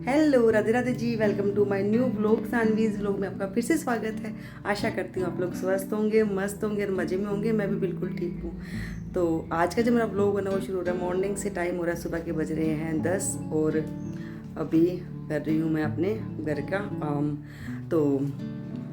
Hello Radhe Radhe ji, welcome to my new vlog. Saanvi's vlog में आपका फिर से स्वागत है। आशा करती हूँ आप लोग स्वस्थ होंगे, मस्त होंगे और मज़े में होंगे। मैं भी बिल्कुल ठीक हूँ। तो आज का जो मेरा व्लॉग बना वो शुरू हो रहा है मॉर्निंग से। टाइम हो रहा है सुबह के, बज रहे हैं 10 और अभी कर रही हूँ मैं अपने घर का काम। तो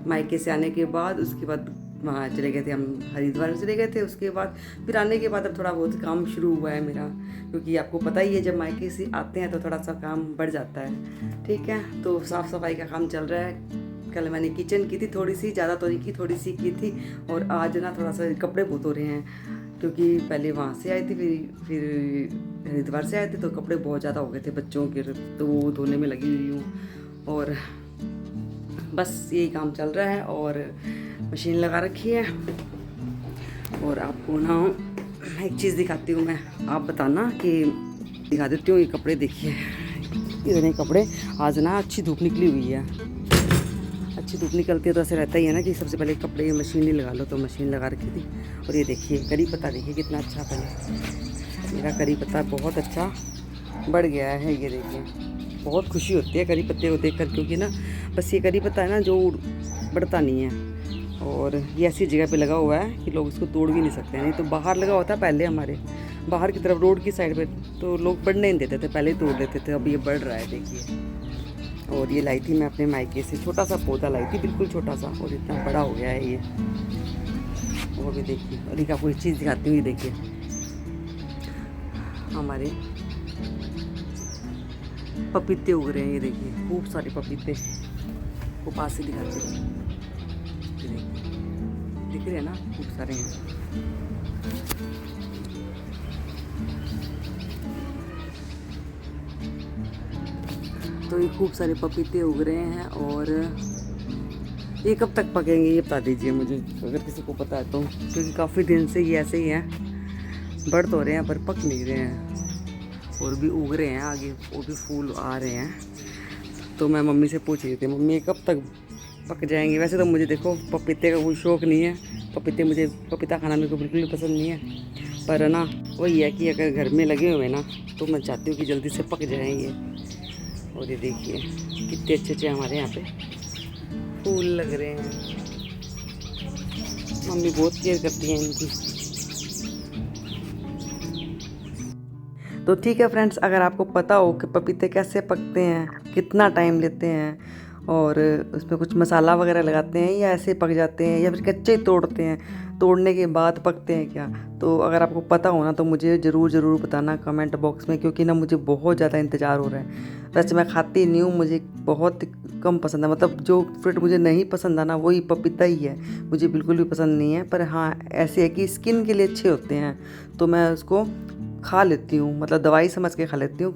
मायके से आने के बाद उसके बाद वहाँ चले गए थे, हम हरिद्वार चले गए थे। उसके बाद फिर आने के बाद अब थोड़ा बहुत काम शुरू हुआ है मेरा, क्योंकि आपको पता ही है जब मायके से आते हैं तो थोड़ा सा काम बढ़ जाता है। ठीक है, तो साफ़ सफाई का काम चल रहा है। कल मैंने किचन की थी थोड़ी सी, ज़्यादा तो नहीं की, थोड़ी सी की थी। और आज ना थोड़ा सा कपड़े बहुत हो रहे हैं, क्योंकि पहले वहाँ से आई थी, फिर हरिद्वार से आए थे तो कपड़े बहुत ज़्यादा हो गए थे बच्चों के, तो वो धोने में लगी हुई हूँ। और बस यही काम चल रहा है और मशीन लगा रखी है। और आपको ना एक चीज़ दिखाती हूँ मैं, आप बताना कि दिखा देती हूँ। ये कपड़े देखिए, इतने कपड़े। आज ना अच्छी धूप निकली हुई है, अच्छी धूप निकलती है तो ऐसे रहता ही है ना कि सबसे पहले कपड़े मशीन ही लगा लो। तो मशीन लगा रखी थी। और ये देखिए करी पत्ता, देखिए कितना अच्छा पहले मेरा करी पत्ता बहुत अच्छा बढ़ गया है। ये देखिए, बहुत खुशी होती है करी पत्ते को देखकर, क्योंकि ना बस ये करी पत्ता है ना जो बढ़ता नहीं है। और ये ऐसी जगह पे लगा हुआ है कि लोग इसको तोड़ भी नहीं सकते हैं। नहीं तो बाहर लगा होता पहले, हमारे बाहर की तरफ रोड की साइड पे, तो लोग बढ़ने नहीं देते थे, पहले ही तोड़ लेते थे। अब ये बढ़ रहा है देखिए। और ये लाई थी मैं अपने मायके से, छोटा सा पौधा लाई थी, बिल्कुल छोटा सा, और इतना बड़ा हो गया है ये। वो भी देखिए। और एक आपको एक चीज़ दिखाती हूँ, ये देखिए हमारे पपीते उग रहे हैं। ये देखिए खूब सारे पपीते, वो पास से दिखाते हैं, दिख रहे हैं ना, खूब सारे हैं। तो ये खूब सारे पपीते उग रहे हैं। और ये कब तक पकेंगे ये बता दीजिए मुझे, अगर किसी को पता है तो, क्योंकि काफ़ी दिन से ये ऐसे ही हैं, बढ़ तो रहे हैं पर पक नहीं रहे हैं। और भी उग रहे हैं आगे, वो भी फूल आ रहे हैं। तो मैं मम्मी से पूछ रही थी, मम्मी कब तक पक जाएंगे। वैसे तो मुझे देखो पपीते का कोई शौक़ नहीं है, पपीता खाना मेरे को बिल्कुल भी पसंद नहीं है। पर ना वही है कि अगर घर में लगे हुए ना तो मैं चाहती हूँ कि जल्दी से पक जाएंगे। और ये देखिए कितने अच्छे अच्छे हमारे यहाँ पे फूल लग रहे हैं। मम्मी बहुत केयर करती हैं इनकी। तो ठीक है फ्रेंड्स, अगर आपको पता हो कि पपीते कैसे पकते हैं, कितना टाइम लेते हैं, और उसमें कुछ मसाला वगैरह लगाते हैं या ऐसे पक जाते हैं, या फिर कच्चे तोड़ते हैं, तोड़ने के बाद पकते हैं क्या, तो अगर आपको पता हो ना तो मुझे ज़रूर बताना कमेंट बॉक्स में, क्योंकि ना मुझे बहुत ज़्यादा इंतज़ार हो रहा है। वैसे मैं खाती नहीं हूँ, मुझे बहुत कम पसंद है। मतलब जो फ्रूट मुझे नहीं पसंद है ना वही पपीता ही है, मुझे बिल्कुल भी पसंद नहीं है। पर हाँ ऐसे है कि स्किन के लिए अच्छे होते हैं तो मैं उसको खा लेती हूँ, मतलब दवाई समझ के खा लेती हूँ,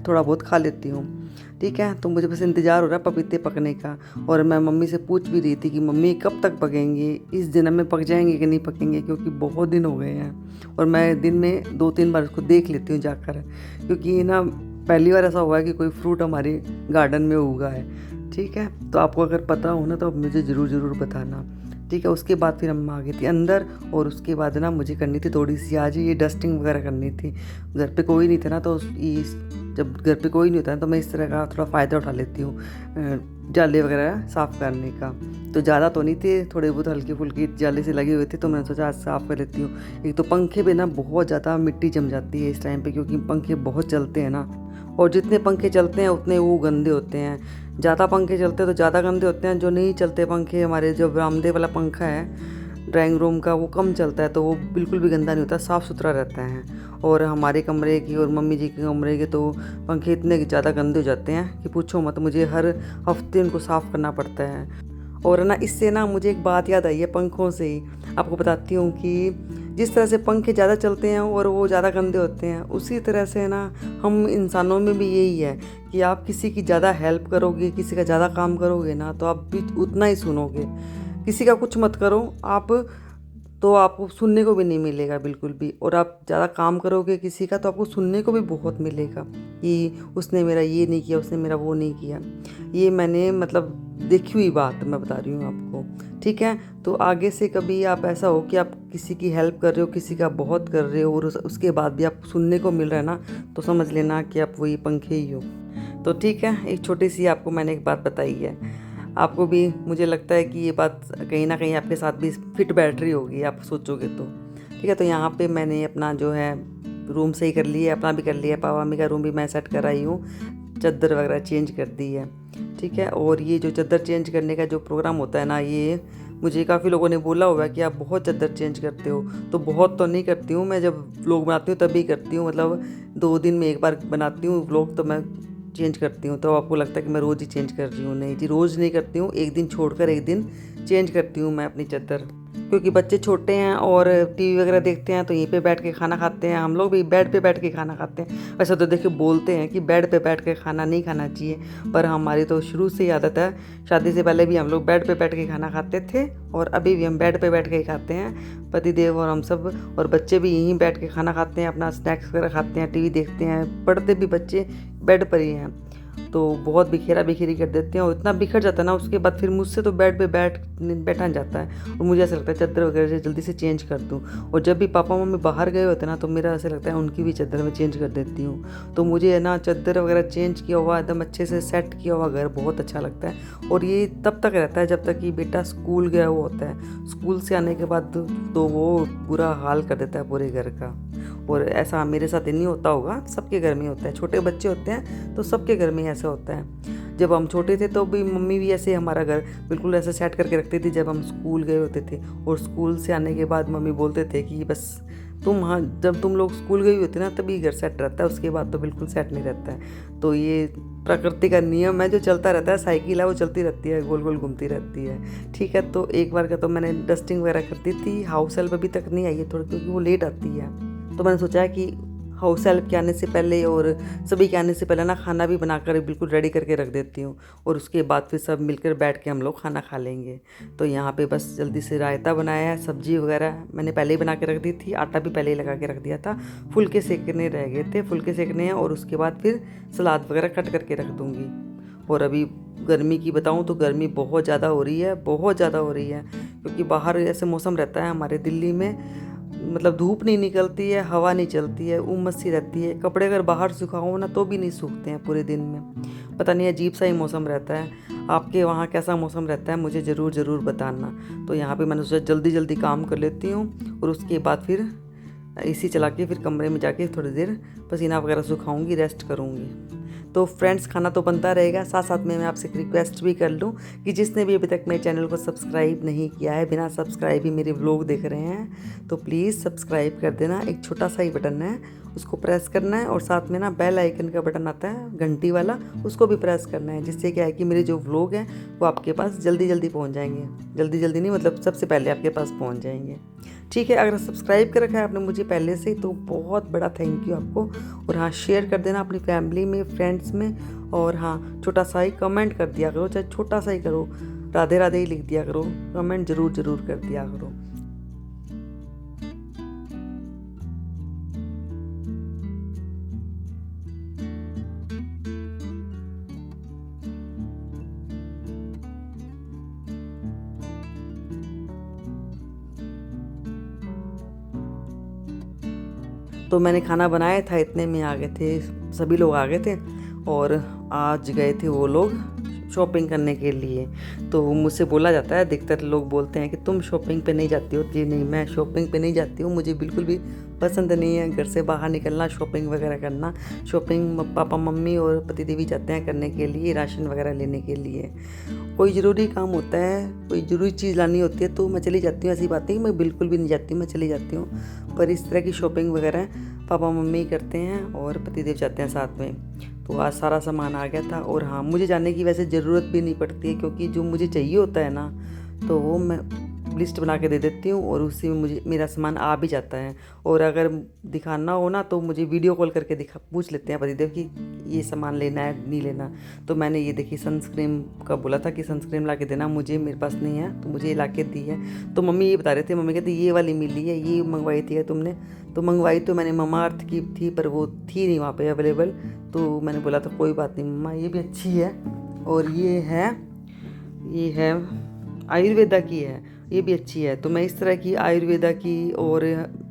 थोड़ा बहुत खा लेती हूँ। ठीक है, तो मुझे बस इंतज़ार हो रहा है पपीते पकने का। और मैं मम्मी से पूछ भी रही थी कि मम्मी कब तक पकेंगे, इस दिन में पक जाएंगे कि नहीं पकेंगे, क्योंकि बहुत दिन हो गए हैं। और मैं दिन में 2-3 बार उसको देख लेती हूँ जाकर, क्योंकि ना पहली बार ऐसा हुआ है कि कोई फ्रूट हमारे गार्डन में उगा है। ठीक है, तो आपको अगर पता हो ना तो आप मुझे ज़रूर बताना। ठीक है, उसके बाद फिर हम आ गई थी अंदर। और उसके बाद ना मुझे करनी थी थोड़ी सी आज ये डस्टिंग वगैरह करनी थी। घर पे कोई नहीं था ना, तो जब घर पे कोई नहीं होता है तो मैं इस तरह का थोड़ा फ़ायदा उठा लेती हूँ जाले वगैरह साफ़ करने का। तो ज़्यादा तो नहीं थे, थोड़े बहुत हल्के फुल्के जाले से लगे हुए थे, तो मैंने सोचा आज साफ़ कर लेती हूँ। एक तो पंखे पे ना बहुत ज़्यादा मिट्टी जम जाती है इस टाइम पे, क्योंकि पंखे बहुत चलते हैं ना, और जितने पंखे चलते हैं उतने वो गंदे होते हैं। ज़्यादा पंखे चलते हैं तो ज़्यादा गंदे होते हैं। जो नहीं चलते पंखे, हमारे जो बरामदे वाला पंखा है ड्राइंग रूम का, वो कम चलता है तो वो बिल्कुल भी गंदा नहीं होता, साफ़ सुथरा रहता है। और हमारे कमरे की और मम्मी जी के कमरे के तो पंखे इतने ज़्यादा गंदे हो जाते हैं कि पूछो मत, मुझे हर हफ्ते उनको साफ़ करना पड़ता है। और ना इससे ना मुझे एक बात याद आई है पंखों से ही, आपको बताती हूँ कि जिस तरह से पंखे ज़्यादा चलते हैं और वो ज़्यादा गंदे होते हैं, उसी तरह से ना हम इंसानों में भी यही है कि आप किसी की ज़्यादा हेल्प करोगे, किसी का ज़्यादा काम करोगे ना, तो आप भी उतना ही सुनोगे। किसी का कुछ मत करो आप, तो आपको सुनने को भी नहीं मिलेगा बिल्कुल भी। और आप ज़्यादा काम करोगे किसी का तो आपको सुनने को भी बहुत मिलेगा कि उसने मेरा ये नहीं किया, उसने मेरा वो नहीं किया। ये मैंने मतलब देखी हुई बात मैं बता रही हूँ आपको। ठीक है, तो आगे से कभी आप ऐसा हो कि आप किसी की हेल्प कर रहे हो, किसी का बहुत कर रहे हो, और उसके बाद भी आपको सुनने को मिल रहा है ना, तो समझ लेना कि आप वही पंखे ही हो। तो ठीक है, एक छोटी सी आपको मैंने एक बात बताई है, आपको भी मुझे लगता है कि ये बात कहीं ना कहीं आपके साथ भी फिट बैठ रही होगी, आप सोचोगे तो। ठीक है, तो यहाँ पे मैंने अपना जो है रूम सही कर लिया, अपना भी कर लिया, पापा मम्मी का रूम भी मैं सेट कर आई हूँ, चादर वगैरह चेंज कर दी है। ठीक है, और ये जो चादर चेंज करने का जो प्रोग्राम होता है ना, ये मुझे काफ़ी लोगों ने बोला हुआ है कि आप बहुत चादर चेंज करते हो। तो बहुत तो नहीं करती हूँ मैं, जब व्लॉग बनाती हूँ तभी करती हूँ, मतलब 2 दिन में एक बार बनाती हूँ व्लॉग, तो मैं चेंज करती हूँ। तो आपको लगता है कि मैं रोज़ ही चेंज कर रही हूँ, नहीं जी, रोज़ नहीं करती हूँ, एक दिन छोड़कर एक दिन चेंज करती हूँ मैं अपनी चादर। क्योंकि बच्चे छोटे हैं और टीवी वगैरह देखते हैं, तो यहीं पे बैठ के खाना खाते हैं, हम लोग भी बेड पे बैठ के खाना खाते हैं। वैसे तो देखिए बोलते हैं कि बेड पे बैठ के खाना नहीं खाना चाहिए, पर हमारी तो शुरू से ही आदत है, शादी से पहले भी हम लोग बेड पे बैठ के खाना खाते थे और अभी भी हम बेड पे बैठ के ही खाते हैं, पतिदेव और हम सब। और बच्चे भी यहीं बैठ के खाना खाते हैं, अपना स्नैक्स वगैरह खाते हैं, टीवी देखते हैं, पढ़ते भी बच्चे बेड पर ही हैं। तो बहुत बिखेरा बिखेरी कर देते हैं और इतना बिखर जाता है ना, उसके बाद फिर मुझसे तो बेड पे बैठा नहीं जाता है, और मुझे ऐसा लगता है चादर वगैरह से जल्दी से चेंज कर दूँ। और जब भी पापा मम्मी बाहर गए होते हैं ना, तो मेरा ऐसा लगता है उनकी भी चादर में चेंज कर देती हूँ। तो मुझे है ना चादर वगैरह चेंज किया हुआ, एकदम अच्छे से सेट किया हुआ घर बहुत अच्छा लगता है। और ये तब तक रहता है जब तक कि बेटा स्कूल गया हुआ होता है, स्कूल से आने के बाद तो वो बुरा हाल कर देता है पूरे घर का। और ऐसा मेरे साथ ही नहीं होता होगा, सबके घर में होता है, छोटे बच्चे होते हैं तो सबके घर में ऐसा होता है। जब हम छोटे थे तो भी मम्मी भी ऐसे हमारा घर बिल्कुल ऐसे सेट करके रखती थी जब हम स्कूल गए होते थे। और स्कूल से आने के बाद मम्मी बोलते थे कि बस तुम, हाँ, जब तुम लोग स्कूल गई होती ना तभी घर सेट रहता है, उसके बाद तो बिल्कुल सेट नहीं रहता है। तो ये प्रकृति का नियम है जो चलता रहता है, साइकिल है वो चलती रहती है, गोल गोल घूमती रहती है। ठीक है, तो एक बार का तो मैंने डस्टिंग वगैरह कर दी थी, हाउस हेल्प अभी तक नहीं आई है थोड़ी, क्योंकि वो लेट आती है। तो मैंने सोचा कि हाउस हेल्प के आने से पहले और सभी के आने से पहले ना खाना भी बनाकर बिल्कुल रेडी करके रख देती हूँ, और उसके बाद फिर सब मिलकर बैठ के हम लोग खाना खा लेंगे। तो यहाँ पे बस जल्दी से रायता बनाया है, सब्जी वगैरह मैंने पहले ही बना के रख दी थी, आटा भी पहले ही लगा के रख दिया था, फुलके सेकने रह गए थे, फुलके सेकने हैं, और उसके बाद फिर सलाद वगैरह कट करके रख दूँगी। और अभी गर्मी की बताऊँ तो गर्मी बहुत ज़्यादा हो रही है, बहुत ज़्यादा हो रही है, क्योंकि बाहर ऐसे मौसम रहता है हमारे दिल्ली में, मतलब धूप नहीं निकलती है, हवा नहीं चलती है, उमस सी रहती है, कपड़े अगर बाहर सुखाओ ना तो भी नहीं सूखते हैं पूरे दिन में। पता नहीं, अजीब सा ही मौसम रहता है। आपके वहाँ कैसा मौसम रहता है मुझे ज़रूर बताना। तो यहाँ पे मैंने सोचा जल्दी जल्दी काम कर लेती हूँ, और उसके बाद फिर एसी चला के फिर कमरे में जाके थोड़ी देर पसीना वगैरह सुखाऊंगी, रेस्ट करूँगी। तो फ्रेंड्स, खाना तो बनता रहेगा, साथ साथ में मैं आपसे एक रिक्वेस्ट भी कर लूँ कि जिसने भी अभी तक मेरे चैनल को सब्सक्राइब नहीं किया है, बिना सब्सक्राइब ही मेरे व्लॉग देख रहे हैं, तो प्लीज़ सब्सक्राइब कर देना। एक छोटा सा ही बटन है, उसको प्रेस करना है, और साथ में ना बेल आइकन का बटन आता है घंटी वाला, उसको भी प्रेस करना है, जिससे क्या है कि मेरे जो व्लॉग हैं वो आपके पास जल्दी जल्दी पहुँच जाएंगे। जल्दी जल्दी नहीं, मतलब सबसे पहले आपके पास पहुँच जाएंगे। ठीक है, अगर सब्सक्राइब कर रखा है आपने मुझे पहले से, तो बहुत बड़ा थैंक यू आपको। और हाँ, शेयर कर देना अपनी फैमिली में, फ्रेंड्स में, और हाँ, छोटा सा ही कमेंट कर दिया करो, चाहे छोटा सा ही करो, राधे राधे ही लिख दिया करो, कमेंट ज़रूर कर दिया करो। तो मैंने खाना बनाया था, इतने में आ गए थे, सभी लोग आ गए थे, और आज गए थे वो लोग शॉपिंग करने के लिए। तो मुझसे बोला जाता है, अधिकतर लोग बोलते हैं कि तुम शॉपिंग पे नहीं जाती हो। जी नहीं, मैं शॉपिंग पे नहीं जाती हूँ, मुझे बिल्कुल भी पसंद नहीं है घर से बाहर निकलना, शॉपिंग वगैरह करना। शॉपिंग पापा मम्मी और पतिदेवी जाते हैं करने के लिए, राशन वगैरह लेने के लिए। कोई ज़रूरी काम होता है, कोई ज़रूरी चीज़ लानी होती है तो मैं चली जाती हूँ, ऐसी बात नहीं मैं बिल्कुल भी नहीं जाती, मैं चली जाती हूँ। पर इस तरह की शॉपिंग वगैरह पापा मम्मी करते हैं और पतिदेव जाते हैं साथ में। तो आज सारा सामान आ गया था, और हाँ, मुझे जाने की वैसे ज़रूरत भी नहीं पड़ती है, क्योंकि जो मुझे चाहिए होता है ना, तो वो मैं लिस्ट बना के दे देती हूँ, और उसी में मुझे मेरा सामान आ भी जाता है। और अगर दिखाना हो ना तो मुझे वीडियो कॉल करके पूछ लेते हैं पतिदेव कि ये सामान लेना है नहीं लेना। तो मैंने ये देखी सनस्क्रीन का बोला था कि सनस्क्रीन ला के देना मुझे, मेरे पास नहीं है, तो मुझे ये ला के दी है। तो मम्मी ये बता रहे थे, मम्मी कहते ये वाली मिली है, ये मंगवाई थी तुमने। तो मंगवाई तो मैंने ममा अर्थ की थी, पर वो थी नहीं वहाँ पे अवेलेबल। तो मैंने बोला था कोई बात नहीं मम्मा, ये भी अच्छी है, और ये है आयुर्वेदा की है, ये भी अच्छी है। तो मैं इस तरह की आयुर्वेदा की और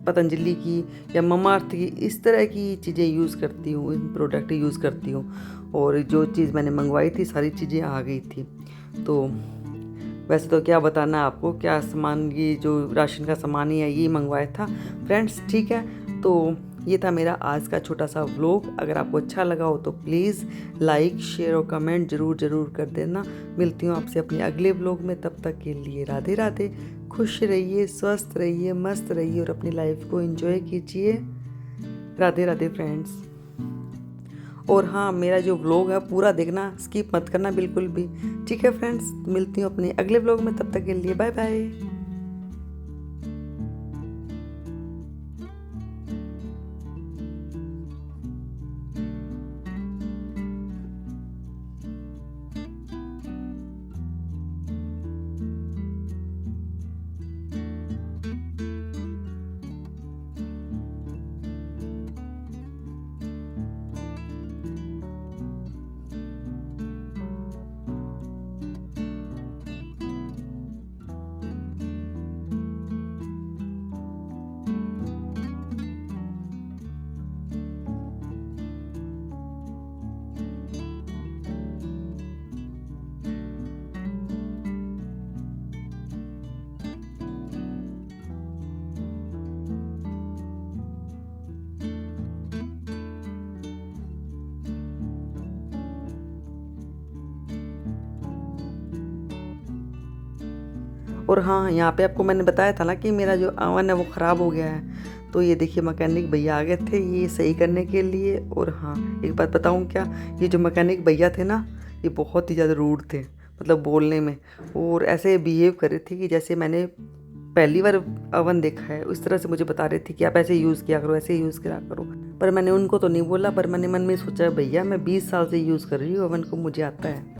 पतंजलि की या ममाअर्थ की इस तरह की चीज़ें यूज़ करती हूँ, प्रोडक्ट यूज़ करती हूँ। और जो चीज़ मैंने मंगवाई थी सारी चीज़ें आ गई थी। तो वैसे तो क्या बताना आपको, क्या सामान, ये जो राशन का सामान ही है ये मंगवाया था फ्रेंड्स, ठीक है। तो ये था मेरा आज का छोटा सा व्लॉग। अगर आपको अच्छा लगा हो तो प्लीज़ लाइक, शेयर और कमेंट ज़रूर कर देना। मिलती हूँ आपसे अपने अगले व्लॉग में, तब तक के लिए राधे राधे। खुश रहिए, स्वस्थ रहिए, मस्त रहिए और अपनी लाइफ को एंजॉय कीजिए। राधे राधे फ्रेंड्स। और हाँ, मेरा जो व्लॉग है पूरा देखना, स्किप मत करना बिल्कुल भी, ठीक है फ्रेंड्स। मिलती हूँ अपने अगले व्लॉग में, तब तक के लिए बाय बाय। और हाँ, यहाँ पे आपको मैंने बताया था ना कि मेरा जो अवन है वो ख़राब हो गया है। तो ये देखिए मैकेनिक भैया आ गए थे ये सही करने के लिए। और हाँ, एक बात बताऊँ क्या, ये जो मैकेनिक भैया थे ना, ये बहुत ही ज़्यादा रूड थे, मतलब बोलने में। और ऐसे बिहेव कर रहे थे कि जैसे मैंने पहली बार अवन देखा है, उस तरह से मुझे बता रहे थे कि आप ऐसे यूज़ किया करो, ऐसे यूज़ किया करो। पर मैंने उनको तो नहीं बोला, पर मैंने मन में सोचा भैया मैं 20 साल से यूज़ कर रही हूँ अवन को, मुझे आता है।